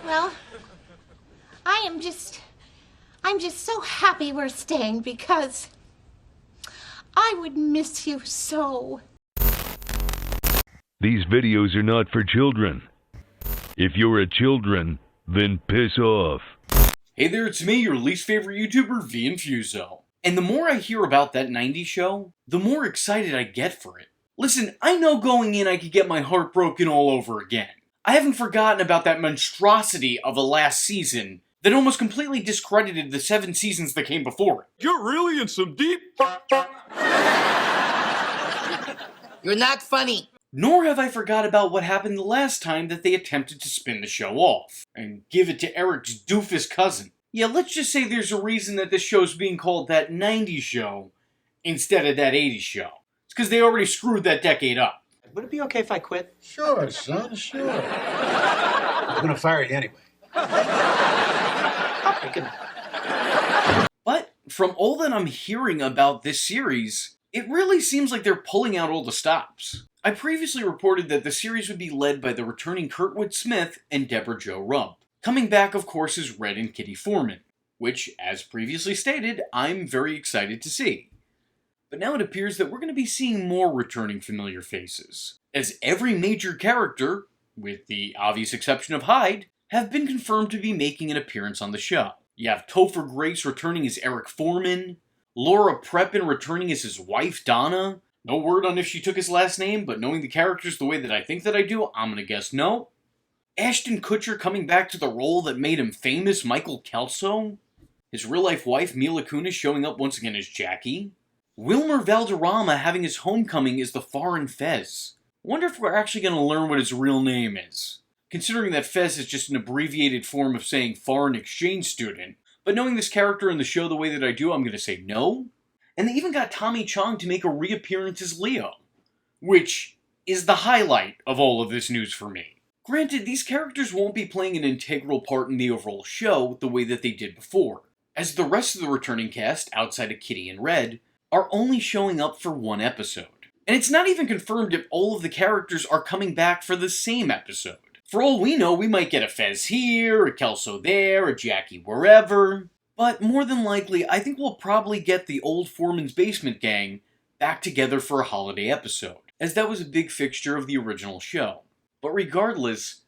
Well, I'm just so happy we're staying because I would miss you so. These videos are not for children. If you're a children, then piss off. Hey there, it's me, your least favorite YouTuber, Infuso. And the more I hear about that 90s show, the more excited I get for it. Listen, I know going in I could get my heart broken all over again. I haven't forgotten about that monstrosity of a last season that almost completely discredited the 7 seasons that came before it. You're really in some deep... You're not funny. Nor have I forgot about what happened the last time that they attempted to spin the show off and give it to Eric's doofus cousin. Yeah, let's just say there's a reason that this show's being called that 90s show instead of that 80s show. It's because they already screwed that decade up. Would it be okay if I quit? Sure, son, sure. I'm gonna fire you anyway. Okay, good night. But from all that I'm hearing about this series, it really seems like they're pulling out all the stops. I previously reported that the series would be led by the returning Kurtwood Smith and Deborah Jo Rupp. Coming back, of course, is Red and Kitty Foreman, which, as previously stated, I'm very excited to see. But now it appears that we're going to be seeing more returning familiar faces, as every major character, with the obvious exception of Hyde, have been confirmed to be making an appearance on the show. You have Topher Grace returning as Eric Foreman, Laura Prepon returning as his wife Donna. No word on if she took his last name, but knowing the characters the way that I think that I do, I'm gonna guess no. Ashton Kutcher coming back to the role that made him famous, Michael Kelso. His real-life wife, Mila Kunis, showing up once again as Jackie. Wilmer Valderrama having his homecoming as the foreign Fez. Wonder if we're actually gonna learn what his real name is, considering that Fez is just an abbreviated form of saying foreign exchange student. But knowing this character in the show the way that I do, I'm gonna say no. And they even got Tommy Chong to make a reappearance as Leo, which is the highlight of all of this news for me. Granted, these characters won't be playing an integral part in the overall show the way that they did before, as the rest of the returning cast, outside of Kitty and Red, are only showing up for one episode. And it's not even confirmed if all of the characters are coming back for the same episode. For all we know, we might get a Fez here, a Kelso there, a Jackie wherever. But more than likely, I think we'll probably get the old Foreman's Basement gang back together for a holiday episode, as that was a big fixture of the original show. But regardless,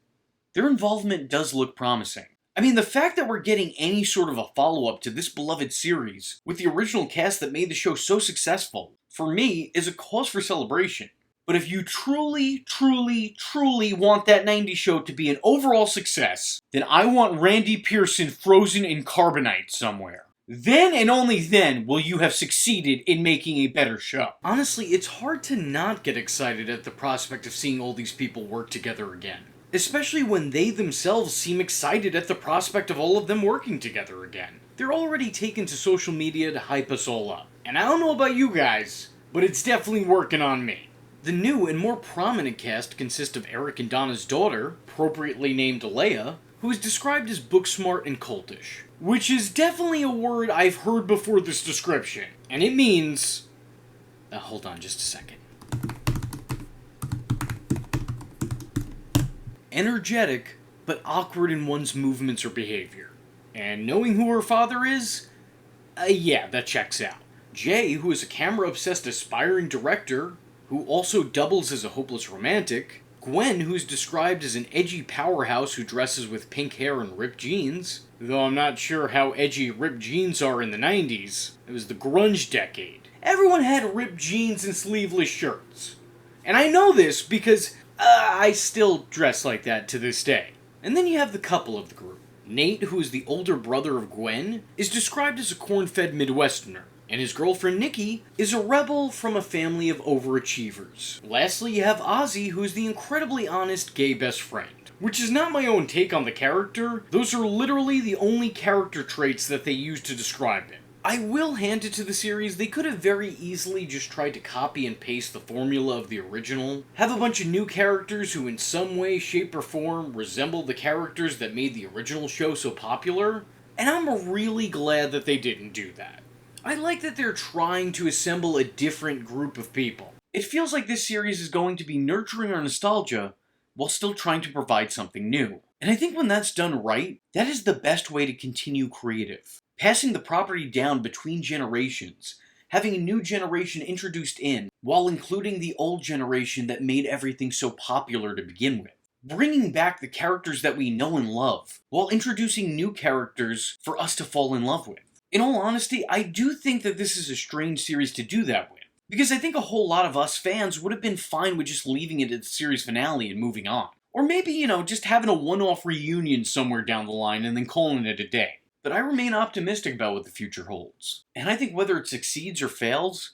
their involvement does look promising. I mean, the fact that we're getting any sort of a follow-up to this beloved series with the original cast that made the show so successful, for me, is a cause for celebration. But if you truly, truly, truly want that 90s show to be an overall success, then I want Randy Pearson frozen in carbonite somewhere. Then and only then will you have succeeded in making a better show. Honestly, it's hard to not get excited at the prospect of seeing all these people work together again. Especially when they themselves seem excited at the prospect of all of them working together again. They're already taken to social media to hype us all up. And I don't know about you guys, but it's definitely working on me. The new and more prominent cast consists of Eric and Donna's daughter, appropriately named Leia, who is described as book-smart and cultish, which is definitely a word I've heard before this description, and it means... hold on just a second. Energetic, but awkward in one's movements or behavior. And knowing who her father is? Yeah, that checks out. Jay, who is a camera-obsessed aspiring director, who also doubles as a hopeless romantic. Gwen, who's described as an edgy powerhouse who dresses with pink hair and ripped jeans. Though I'm not sure how edgy ripped jeans are in the 90s. It was the grunge decade. Everyone had ripped jeans and sleeveless shirts. And I know this because I still dress like that to this day. And then you have the couple of the group. Nate, who is the older brother of Gwen, is described as a corn-fed Midwesterner. And his girlfriend Nikki is a rebel from a family of overachievers. Lastly, you have Ozzy, who is the incredibly honest gay best friend. Which is not my own take on the character, those are literally the only character traits that they use to describe him. I will hand it to the series, they could have very easily just tried to copy and paste the formula of the original, have a bunch of new characters who in some way, shape, or form resemble the characters that made the original show so popular, and I'm really glad that they didn't do that. I like that they're trying to assemble a different group of people. It feels like this series is going to be nurturing our nostalgia while still trying to provide something new. And I think when that's done right, that is the best way to continue creative. Passing the property down between generations, having a new generation introduced in, while including the old generation that made everything so popular to begin with. Bringing back the characters that we know and love, while introducing new characters for us to fall in love with. In all honesty, I do think that this is a strange series to do that with, because I think a whole lot of us fans would have been fine with just leaving it at the series finale and moving on. Or maybe, just having a one-off reunion somewhere down the line and then calling it a day. But I remain optimistic about what the future holds. And I think whether it succeeds or fails,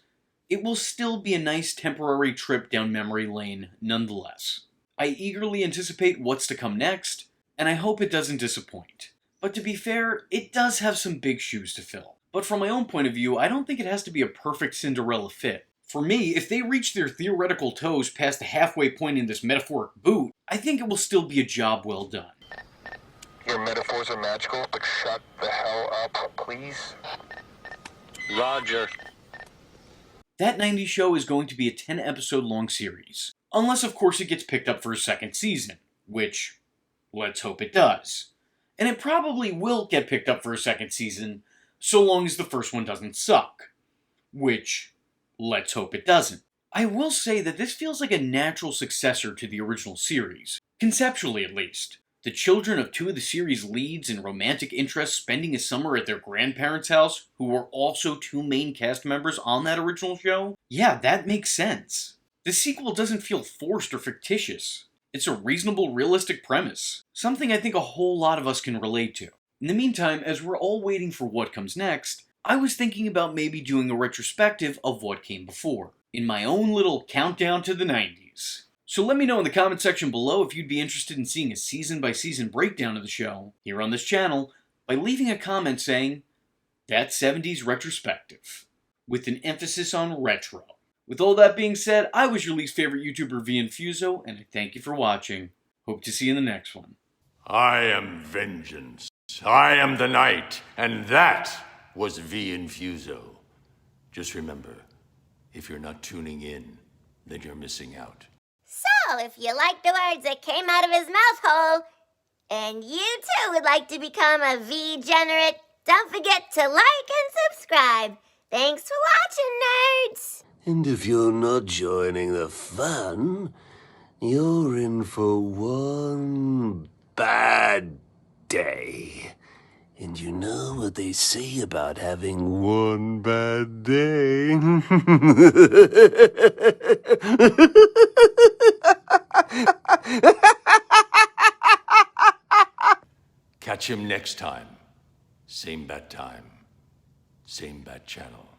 it will still be a nice temporary trip down memory lane nonetheless. I eagerly anticipate what's to come next, and I hope it doesn't disappoint. But to be fair, it does have some big shoes to fill. But from my own point of view, I don't think it has to be a perfect Cinderella fit. For me, if they reach their theoretical toes past the halfway point in this metaphoric boot, I think it will still be a job well done. Your metaphors are magical, but shut the hell up, please. Roger. That 90s show is going to be a 10-episode long series. Unless, of course, it gets picked up for a second season. Which, let's hope it does. And it probably will get picked up for a second season, so long as the first one doesn't suck. Which, let's hope it doesn't. I will say that this feels like a natural successor to the original series. Conceptually, at least. The children of two of the series' leads and romantic interests spending a summer at their grandparents' house, who were also two main cast members on that original show? Yeah, that makes sense. The sequel doesn't feel forced or fictitious. It's a reasonable, realistic premise. Something I think a whole lot of us can relate to. In the meantime, as we're all waiting for what comes next, I was thinking about maybe doing a retrospective of what came before, in my own little countdown to the 90s. So let me know in the comment section below if you'd be interested in seeing a season-by-season breakdown of the show here on this channel by leaving a comment saying, "That 70s retrospective," with an emphasis on retro. With all that being said, I was your least favorite YouTuber, Infuso, and I thank you for watching. Hope to see you in the next one. I am vengeance. I am the night, and that was Infuso. Just remember, if you're not tuning in, then you're missing out. So, if you like the words that came out of his mouth hole, and you too would like to become a V-generate, don't forget to like and subscribe. Thanks for watching, nerds! And if you're not joining the fun, you're in for one bad day. And you know what they say about having one bad day? Catch him next time. Same bat time. Same bat channel.